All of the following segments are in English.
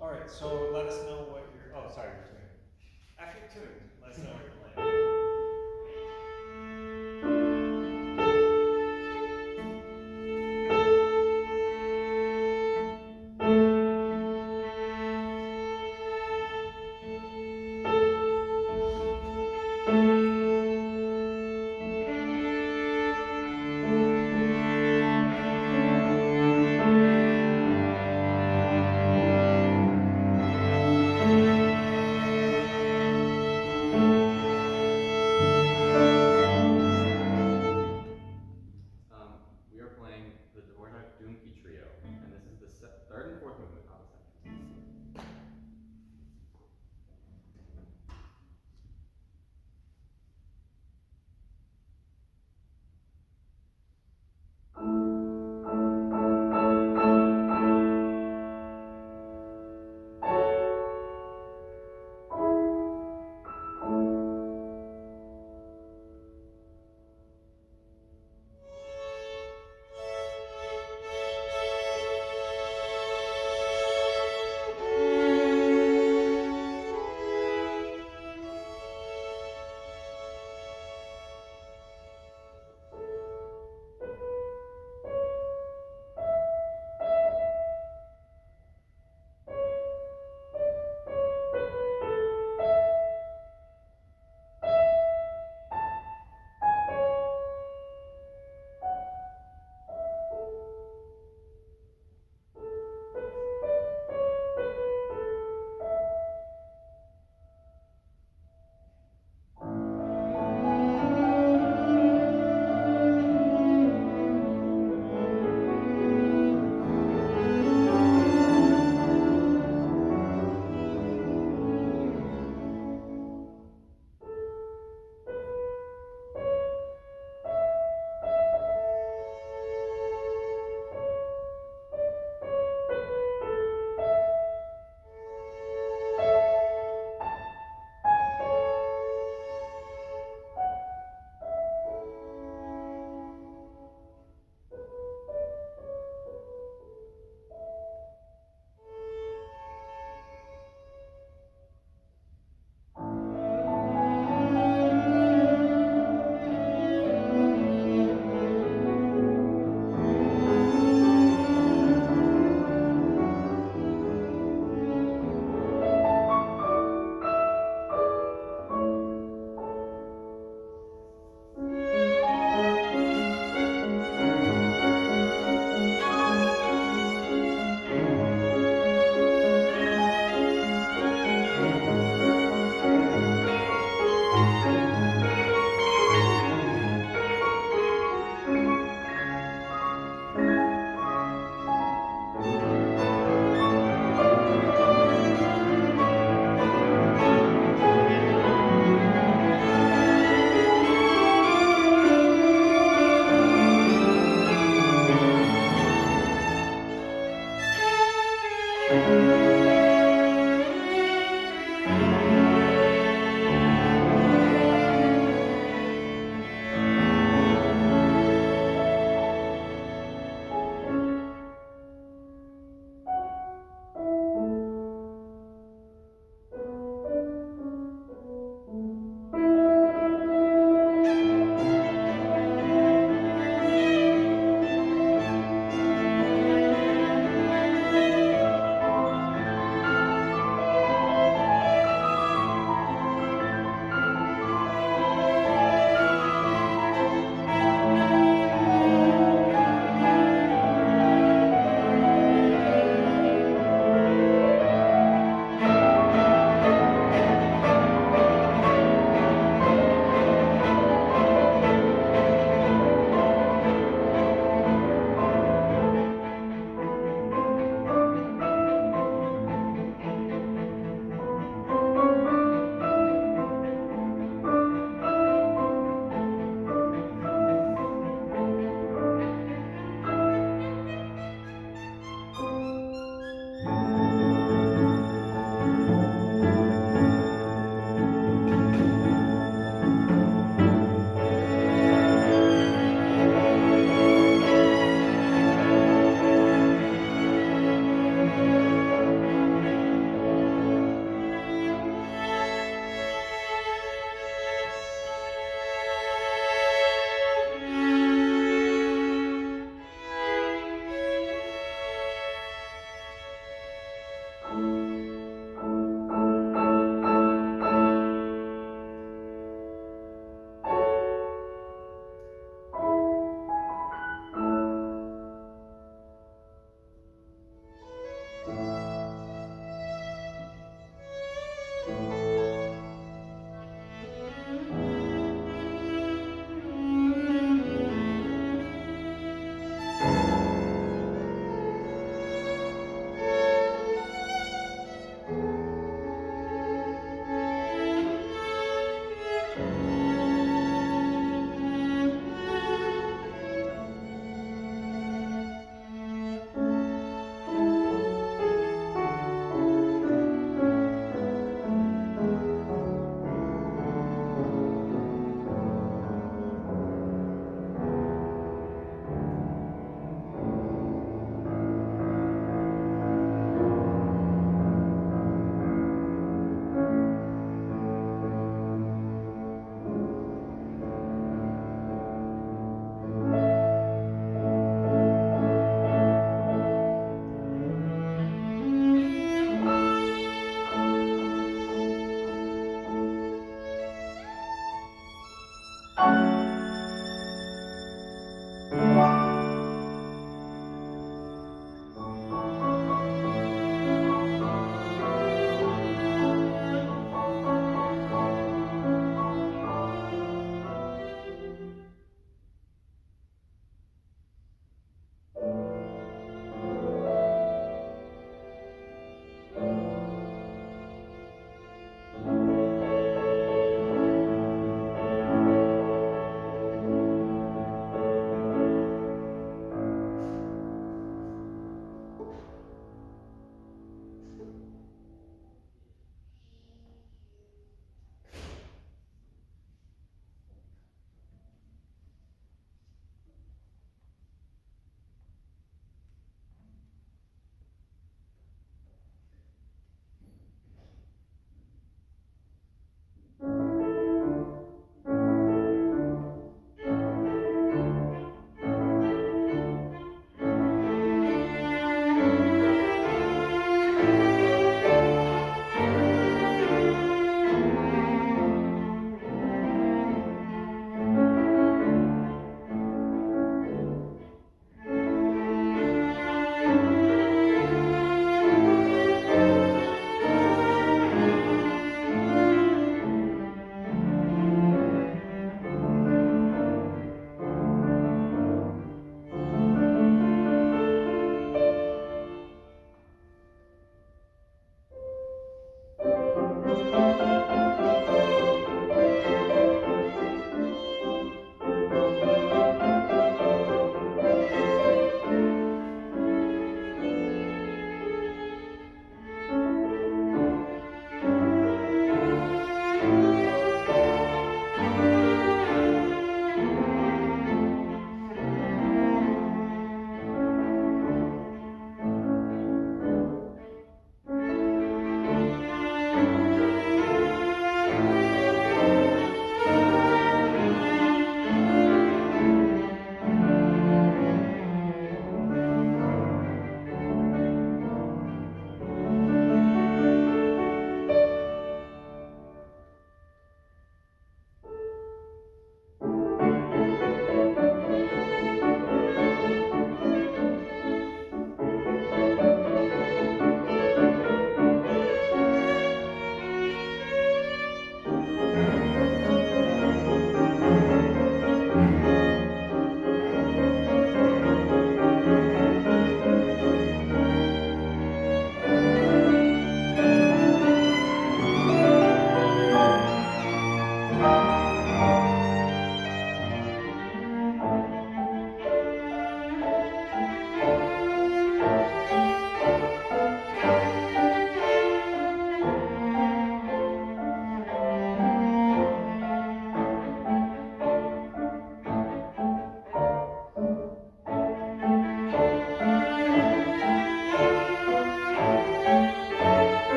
All right, so let us know what you're, oh, sorry, you're tuning. After you tune, let us know what you're playing.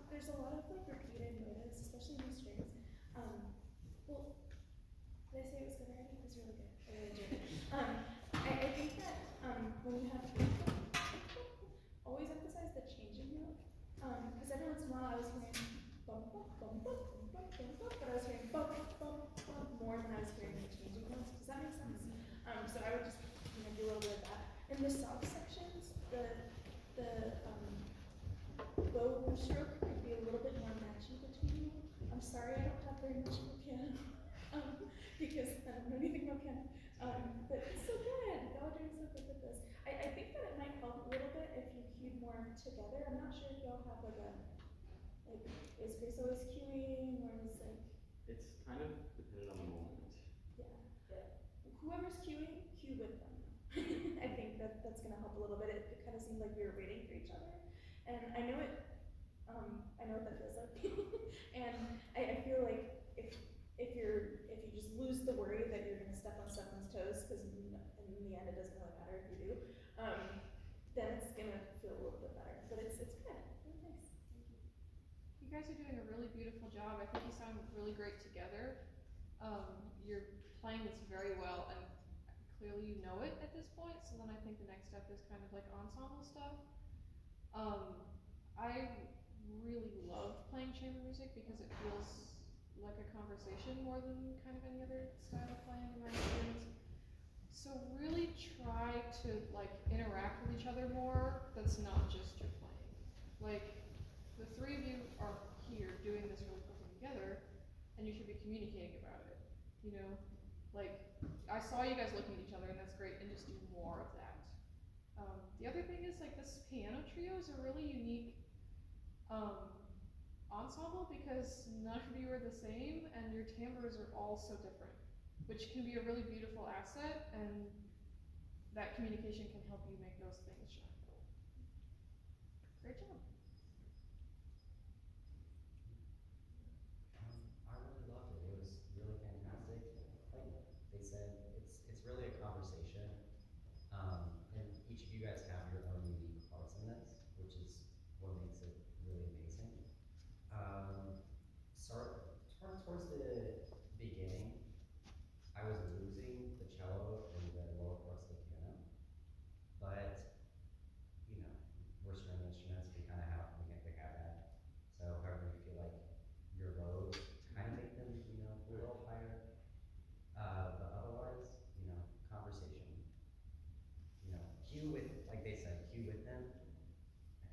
there's a lot of like repeated motives, especially in the strings. Well, did I say it was good already? It was really good. I really enjoyed it. I think that when you have always emphasize the changing note. Because every once in a while I was hearing bump, bump, bump, bump, bump, bump, bump, bump, but I was hearing bump, bump, bump more than I was hearing the changing notes. Does that make sense? So I would just do a little bit of that. In the soft sections, the bow stroke could be a little bit more matchy between you. I'm sorry I don't have very much of a piano, because I don't know anything about piano. But it's so good. Y'all are doing so good with this. I think that it might help a little bit if you cued more together. I'm not sure if y'all have is Grace always cueing or is like? It's kind of dependent on the moment. Yeah. Whoever's cueing, cue with them. I think that's gonna help a little bit. It kind of seemed like we were waiting for each other, and I know it. I know what that feels like, and I feel like if you just lose the worry that you're gonna step on someone's toes, because in the end it doesn't really matter if you do, then it's gonna feel a little bit better. But it's good. Really nice. Thank you. You guys are doing a really beautiful job. I think you sound really great together. You're playing this very well, and clearly you know it at this point. So then I think the next step is kind of like ensemble stuff. I really love playing chamber music because it feels like a conversation more than kind of any other style of playing in my experience. So really try to like interact with each other more. That's not just your playing. Like the three of you are here doing this really cool thing together, and you should be communicating about it. You know, like I saw you guys looking at each other, and that's great. And just do more of that. The other thing is like this piano trio is a really unique ensemble because none of you are the same, and your timbres are all so different, which can be a really beautiful asset, and that communication can help you make those things shine. Great job. I really loved it. It was really fantastic. Like they said, it's really a conversation. And each of you guys have your own unique parts in this, which is what makes it really amazing. Towards the beginning, I was losing the cello and the lower parts of the piano, but you know, we're string instruments. We have that. So however you feel like your lows, kind of make them, a little higher. But otherwise, conversation. Cue with, like they said, cue with them.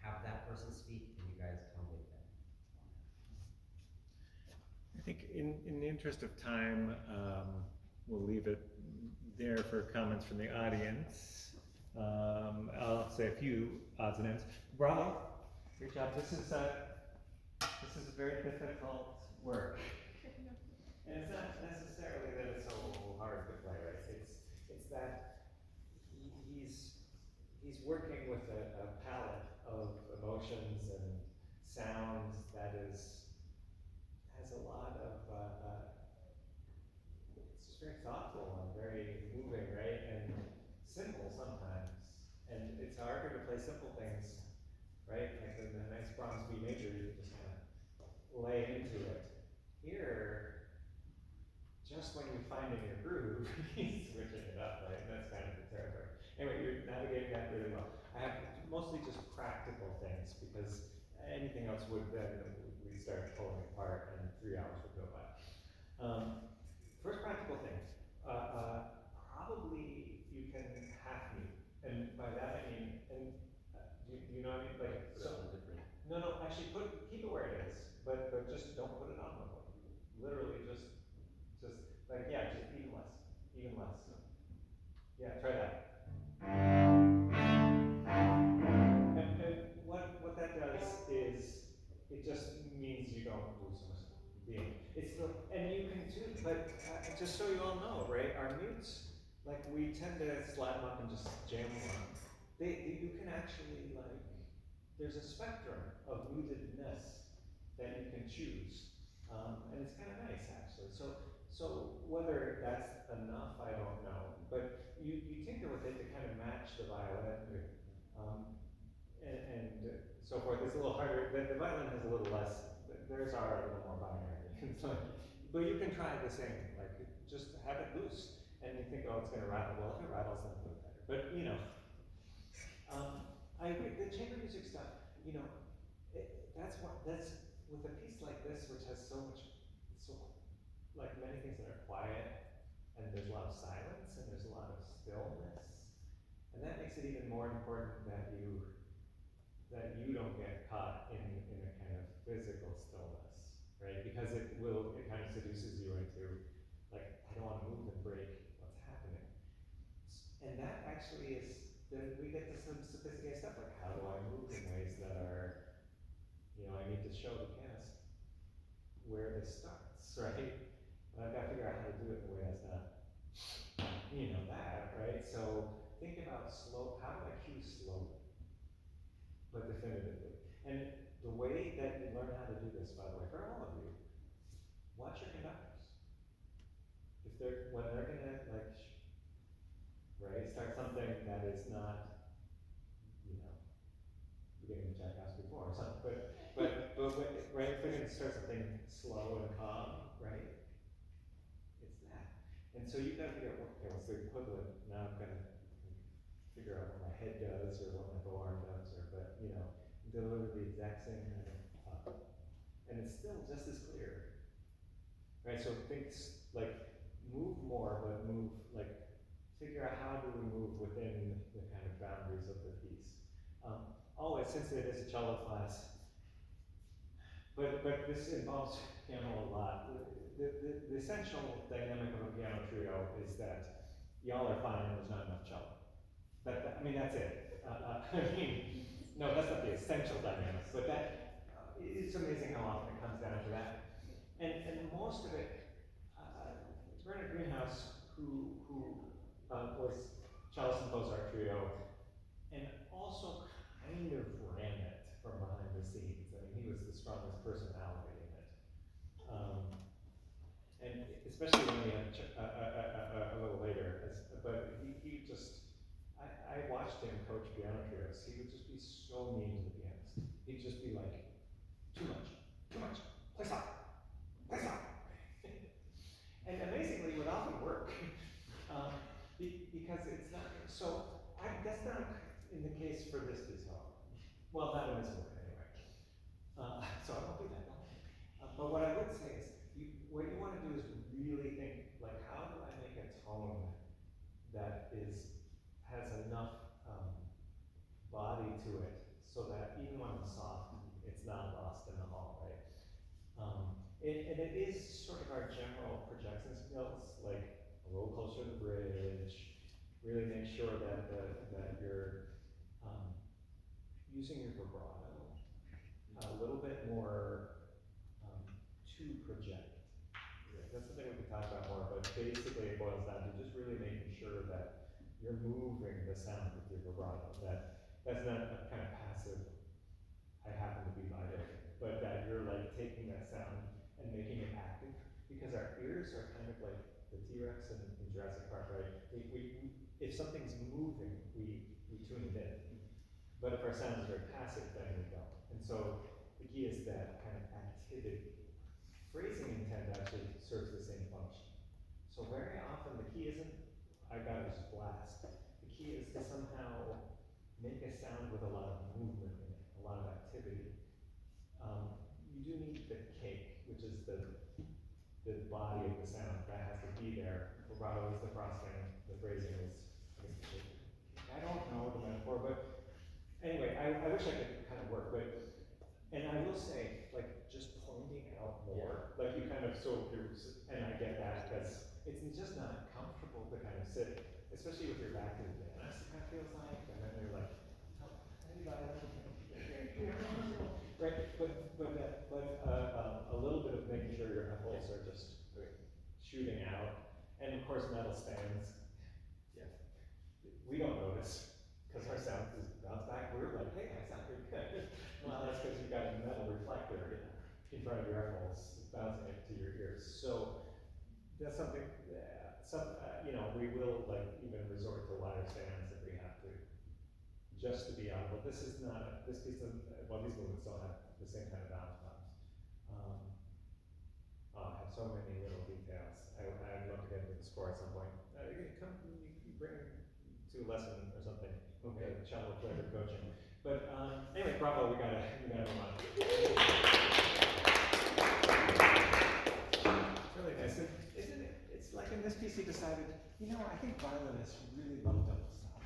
Have that person speak, and you guys come with them. I think in the interest of time, we'll leave it there for comments from the audience. I'll say a few odds and ends. Bravo, great job. This is a very difficult work. And it's not necessarily that it's so hard to play, right? It's that he's working with a palette of emotions and sounds that has a lot of it's just very thoughtful and very moving, right? And simple sometimes. And it's harder to play simple things, right? Like the nice Brahms B major, you just kind of lay into it. Here, just when you're finding your groove, he's switching it up, right? And that's kind of the territory. Anyway, you're navigating that really well. I have mostly just practical things because anything else would then we start pulling apart and 3 hours would go by. First practical thing, probably you can half mute, and by that I mean, and do you know what I mean? Like so. No, actually keep it where it is, but just don't put it on level. Literally just like just even less. Yeah, try that. And what that does is it just means you don't lose so much being. It's still, and you can too, but just so you all know, right? Our mutes, like we tend to slap them up and just jam them on. You can actually there's a spectrum of mutedness that you can choose, and it's kind of nice actually. So whether that's enough, I don't know, but you tinker with it to kind of match the violin, and so forth. It's a little harder. The violin has a little less. Theirs are a little more binary. It's like, but you can try the same. Like just have it loose, and you think, oh, it's going to rattle. Well, if it rattles, then put it better. But you know, I agree. The chamber music stuff. You know, that's with a piece like this, which has so much, so like many things that are quiet, and there's a lot of silence, and there's a lot of stillness, and that makes it even more important that you don't get caught in a kind of physical stillness, right? Because it kind of seduces you into like, I don't want to move and break what's happening. And that actually is, then we get to some sophisticated stuff, like how do I move in ways that are, you know, I need to show the pianist where this starts, right? And I've got to figure out how to do it in a way that's not, you know, that, right? So think about how do I cue slowly, but definitively? And the way that you learn how to do this, by the way, for all of you, watch your conductors. When they're gonna like, right, start something that is not, you know, beginning of Chekhov before or something, right, if they're gonna start something slow and calm, right, it's that. And so you've got to figure out, okay, what's the equivalent? Now I'm gonna figure out what my head does or what my forearm does, but you know, deliver the exact same kind of and it's still just as clear, right? So think like move more, but move like figure out how do we move within the kind of boundaries of the piece. Always, since it is a cello class, but this involves piano a lot. The essential dynamic of a piano trio is that y'all are fine and there's not enough cello. I mean, that's it. I mean, no, that's not the essential dynamic, but it's amazing how often it comes down to that. And most of it, Bernard Greenhouse, who was cellist in Mozart trio, and also kind of ran it from behind the scenes. I mean, he was the strongest personality in it. And especially when we had a little later, but he just, I watched him coach piano trios. He would just be so mean to the pianist. He'd just be like, too much, play stop. And amazingly, it would often work. Because it's not, so that's not in the case for this piece, well, not in this book anyway. So I won't do that. But what I would say is, what you want to do is really think, like, how do I make a tone that has enough body to it, so that even when I'm soft, it's not lost in the hall, right? And it is sort of our general projection skills, like a little closer to the bridge, really make sure that you're using your vibrato a little bit more to project. Yeah, that's something we can talk about more, but basically it boils down to just really making sure that you're moving the sound with your vibrato. That's not a kind of passive, I happen to be vibrating, but that you're like taking that sound and making it active, because our ears are kind of like the T-Rex in Jurassic Park, right? If something's moving, we tune it in. But if our sound is very passive, then we don't. And so the key is that kind of activity. Phrasing intent actually serves the same function. So very often the key isn't, I gotta just blast. The key is to somehow make a sound with a lot of movement in it, a lot of activity. You do need the cake, which is the body of the sound. That has to be there. Vibrato is the frosting, the phrasing is the cake. I don't know the metaphor, but anyway, I wish I could kind of work, but, and I will say, like, just pointing out more, like you kind of and I get that, because it's just not comfortable to kind of sit, especially with your back to the pianist, it kind of feels like, and then you're like, oh, right, but a little bit of making sure your knuckles are just shooting out, and of course metal stands, yeah, we don't notice, because our sound is bounced back, we're like, hey, I sound pretty good. Well, that's because you've got a metal reflector in front of your eyeballs, bouncing it to your ears. So that's something, you know, we will like even resort to wider stands if we have to. just to be audible. This is not, this piece doesn't, well, these movements don't have the same kind of balance problems. I have so many little details. I'd love to get into the score at some point. You bring to a lesson or something. Okay, cello player coaching. But anyway, bravo, we gotta move on. It's really nice, isn't it? It's like in this piece he decided, I think violinists really love double stops.